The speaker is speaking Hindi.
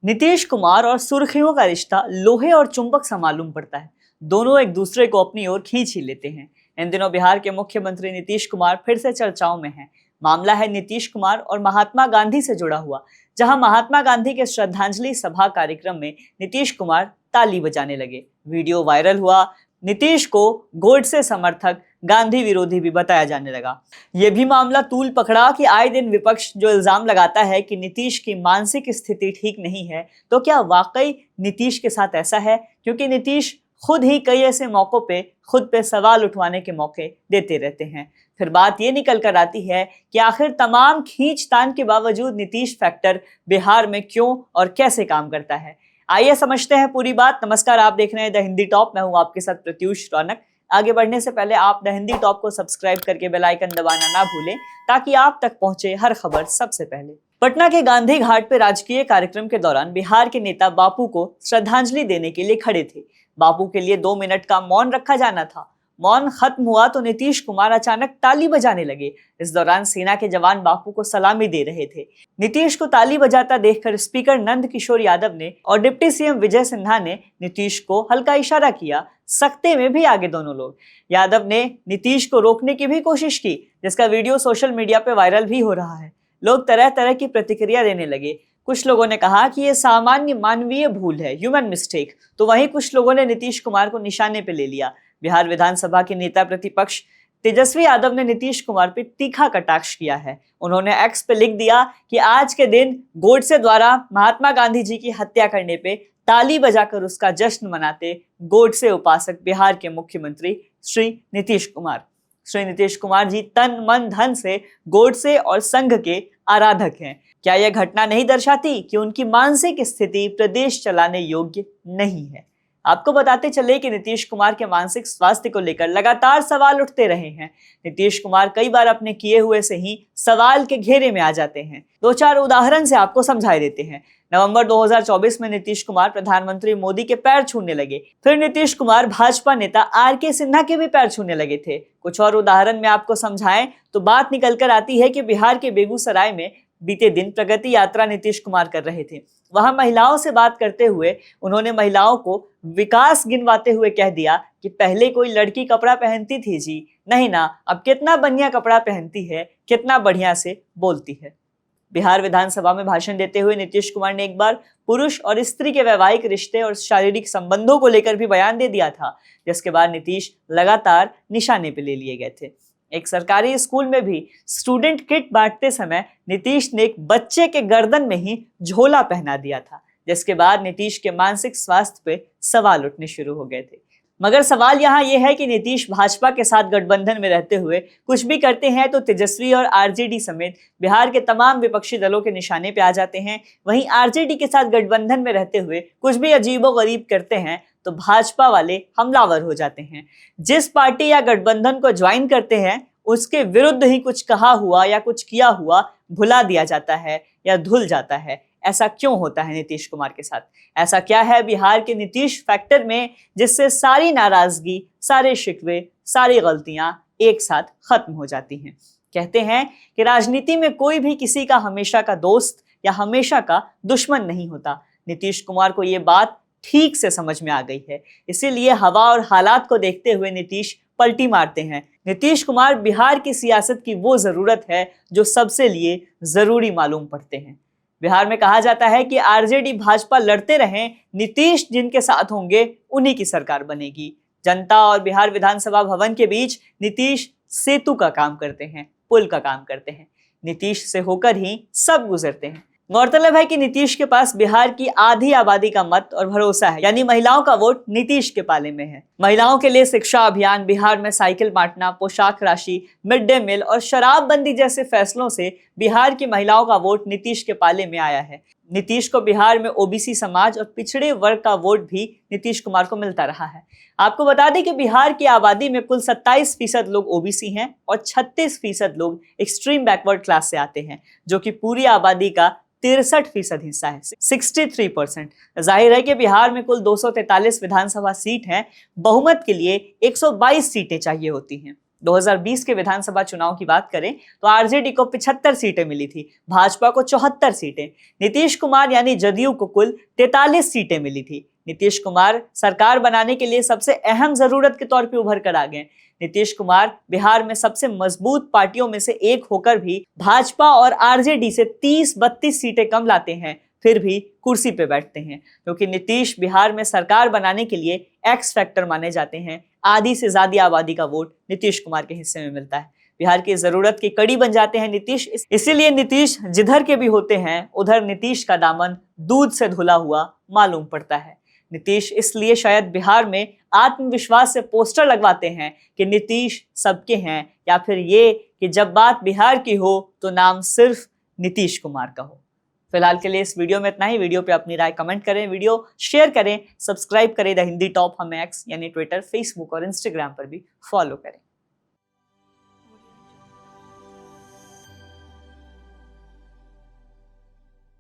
नीतीश कुमार और सुर्खियों का रिश्ता लोहे और चुंबक सा मालूम पड़ता है। दोनों एक दूसरे को अपनी ओर खींच ही लेते हैं। इन दिनों बिहार के मुख्यमंत्री नीतीश कुमार फिर से चर्चाओं में हैं। मामला है नीतीश कुमार और महात्मा गांधी से जुड़ा हुआ, जहां महात्मा गांधी के श्रद्धांजलि सभा कार्यक्रम में नीतीश कुमार ताली बजाने लगे। वीडियो वायरल हुआ। नीतीश को गोडसे समर्थक, गांधी विरोधी भी बताया जाने लगा। यह भी मामला तूल पकड़ा कि आए दिन विपक्ष जो इल्जाम लगाता है कि नीतीश की मानसिक स्थिति ठीक नहीं है, तो क्या वाकई नीतीश के साथ ऐसा है? क्योंकि नीतीश खुद ही कई ऐसे मौकों पे खुद पे सवाल उठवाने के मौके देते रहते हैं। फिर बात ये निकल कर आती है कि आखिर तमाम खींचतान के बावजूद नीतीश फैक्टर बिहार में क्यों और कैसे काम करता है। आइए समझते हैं पूरी बात। नमस्कार, आप देख रहे हैं द हिंदी टॉप। मैं हूं आपके साथ प्रत्युष रौनक। आगे बढ़ने से पहले आप द हिंदी टॉप को सब्सक्राइब करके बेल आइकन दबाना ना भूलें, ताकि आप तक पहुंचे हर खबर सबसे पहले। पटना के गांधी घाट पर राजकीय कार्यक्रम के दौरान बिहार के नेता बापू को श्रद्धांजलि देने के लिए खड़े थे। बापू के लिए 2 मिनट का मौन रखा जाना था। मौन खत्म हुआ तो नीतीश कुमार अचानक ताली बजाने लगे। इस दौरान सेना के जवान बापू को सलामी दे रहे थे। नीतीश को ताली बजाता देखकर स्पीकर नंद किशोर यादव ने और डिप्टी सीएम विजय सिन्हा ने नीतीश को हल्का इशारा किया। सकते में भी आगे दोनों लोग। यादव ने नीतीश को रोकने की भी कोशिश की, जिसका वीडियो सोशल मीडिया पे वायरल भी हो रहा है। लोग तरह तरह की प्रतिक्रिया देने लगे। कुछ लोगों ने कहा कि यह सामान्य मानवीय भूल है, ह्यूमन मिस्टेक, तो वहीं कुछ लोगों ने नीतीश कुमार को निशाने पे ले लिया। बिहार विधानसभा के नेता प्रतिपक्ष तेजस्वी यादव ने नीतीश कुमार पे तीखा कटाक्ष किया है। उन्होंने एक्स पे लिख दिया कि आज के दिन गोडसे द्वारा महात्मा गांधी जी की हत्या करने पे ताली बजाकर उसका जश्न मनाते गोडसे उपासक बिहार के मुख्यमंत्री श्री नीतीश कुमार। श्री नीतीश कुमार जी तन मन धन से गोडसे और संघ के आराधक हैं। क्या यह घटना नहीं दर्शाती कि उनकी मानसिक स्थिति प्रदेश चलाने योग्य नहीं है? आपको बताते चले कि नीतीश कुमार के मानसिक स्वास्थ्य को लेकर लगातार सवाल उठते रहे हैं। नीतीश कुमार कई बार अपने किए हुए से ही सवाल के घेरे में आ जाते हैं। 2-4 उदाहरण से आपको समझाई देते हैं। नवंबर 2024 में नीतीश कुमार प्रधानमंत्री मोदी के पैर छूने लगे। फिर नीतीश कुमार भाजपा नेता आर.के. सिन्हा के भी पैर छूने लगे थे। कुछ और उदाहरण में आपको समझाएं तो बात निकल कर आती है कि बिहार के बेगूसराय में बीते दिन प्रगति यात्रा नीतीश कुमार कर रहे थे। वहां महिलाओं से बात करते हुए उन्होंने महिलाओं को विकास गिनवाते हुए कह दिया कि पहले कोई लड़की कपड़ा पहनती थी जी, नहीं ना, अब कितना बढ़िया कपड़ा पहनती है, कितना बढ़िया से बोलती है। बिहार विधानसभा में भाषण देते हुए नीतीश कुमार ने एक बार पुरुष और स्त्री के वैवाहिक रिश्ते और शारीरिक संबंधों को लेकर भी बयान दे दिया था, जिसके बाद नीतीश लगातार निशाने पे ले लिए गए थे। एक सरकारी स्कूल में भी स्टूडेंट किट बांटते समय नीतीश ने एक बच्चे के गर्दन में ही झोला पहना दिया था, जिसके बाद नीतीश के मानसिक स्वास्थ्य पे सवाल उठने शुरू हो गए थे। मगर सवाल यहाँ यह है कि नीतीश भाजपा के साथ गठबंधन में रहते हुए कुछ भी करते हैं तो तेजस्वी और आरजेडी समेत बिहार के तमाम विपक्षी दलों के निशाने पे आ जाते हैं। वहीं आरजेडी के साथ गठबंधन में रहते हुए कुछ भी अजीबोगरीब करते हैं तो भाजपा वाले हमलावर हो जाते हैं। जिस पार्टी या गठबंधन को ज्वाइन करते हैं उसके विरुद्ध ही कुछ कहा हुआ या कुछ किया हुआ भुला दिया जाता है या धुल जाता है। ऐसा क्यों होता है नीतीश कुमार के साथ? ऐसा क्या है बिहार के नीतीश फैक्टर में जिससे सारी नाराजगी, सारे शिकवे, सारी गलतियां एक साथ खत्म हो जाती हैं? कहते हैं कि राजनीति में कोई भी किसी का हमेशा का दोस्त या हमेशा का दुश्मन नहीं होता। नीतीश कुमार को ये बात ठीक से समझ में आ गई है, इसीलिए हवा और हालात को देखते हुए नीतीश पलटी मारते हैं। नीतीश कुमार बिहार की सियासत की वो जरूरत है जो सबसे लिए जरूरी मालूम पड़ते हैं। बिहार में कहा जाता है कि आरजेडी भाजपा लड़ते रहें, नीतीश जिनके साथ होंगे उन्हीं की सरकार बनेगी। जनता और बिहार विधानसभा भवन के बीच नीतीश सेतु का काम करते हैं, पुल का काम करते हैं। नीतीश से होकर ही सब गुजरते हैं। गौरतलब है कि नीतीश के पास बिहार की आधी आबादी का मत और भरोसा है, यानी महिलाओं का वोट नीतीश के पाले में है। महिलाओं के लिए शिक्षा अभियान, बिहार में साइकिल बांटना, पोशाक राशि, मिड डे मील और शराबबंदी जैसे फैसलों से बिहार की महिलाओं का वोट नीतीश के पाले में आया है। नीतीश को बिहार में ओबीसी समाज और पिछड़े वर्ग का वोट भी नीतीश कुमार को मिलता रहा है। आपको बता दें कि बिहार की आबादी में कुल 27% लोग ओबीसी हैं और 36% लोग एक्सट्रीम बैकवर्ड क्लास से आते हैं, जो कि पूरी आबादी का 63% हिस्सा है, 63%। जाहिर है कि बिहार में कुल 243 विधानसभा सीट हैं। बहुमत के लिए 122 सीटें चाहिए होती हैं। 2020 के विधानसभा चुनाव की बात करें तो आरजेडी को 75 सीटें मिली थी, भाजपा को 74 सीटें, नीतीश कुमार यानी जदयू को कुल 43 सीटें मिली थी। नीतीश कुमार सरकार बनाने के लिए सबसे अहम जरूरत के तौर पे उभर कर आ गए। नीतीश कुमार बिहार में सबसे मजबूत पार्टियों में से एक होकर भी भाजपा और आरजेडी से 30-32 सीटें कम लाते हैं, फिर भी कुर्सी पे बैठते हैं, क्योंकि नीतीश बिहार में सरकार बनाने के लिए एक्स फैक्टर माने जाते हैं। आधी से ज्यादा आबादी का वोट नीतीश कुमार के हिस्से में मिलता है। बिहार की जरूरत की कड़ी बन जाते हैं नीतीश। इसीलिए नीतीश जिधर के भी होते हैं उधर नीतीश का दामन दूध से धुला हुआ मालूम पड़ता है। नीतीश इसलिए शायद बिहार में आत्मविश्वास से पोस्टर लगवाते हैं कि नीतीश सबके हैं, या फिर ये कि जब बात बिहार की हो तो नाम सिर्फ नीतीश कुमार का हो। फिलहाल के लिए इस वीडियो में इतना ही। वीडियो पे अपनी राय कमेंट करें, वीडियो शेयर करें, सब्सक्राइब करें द हिंदी टॉप। हमें एक्स यानी ट्विटर, फेसबुक और इंस्टाग्राम पर भी फॉलो करें।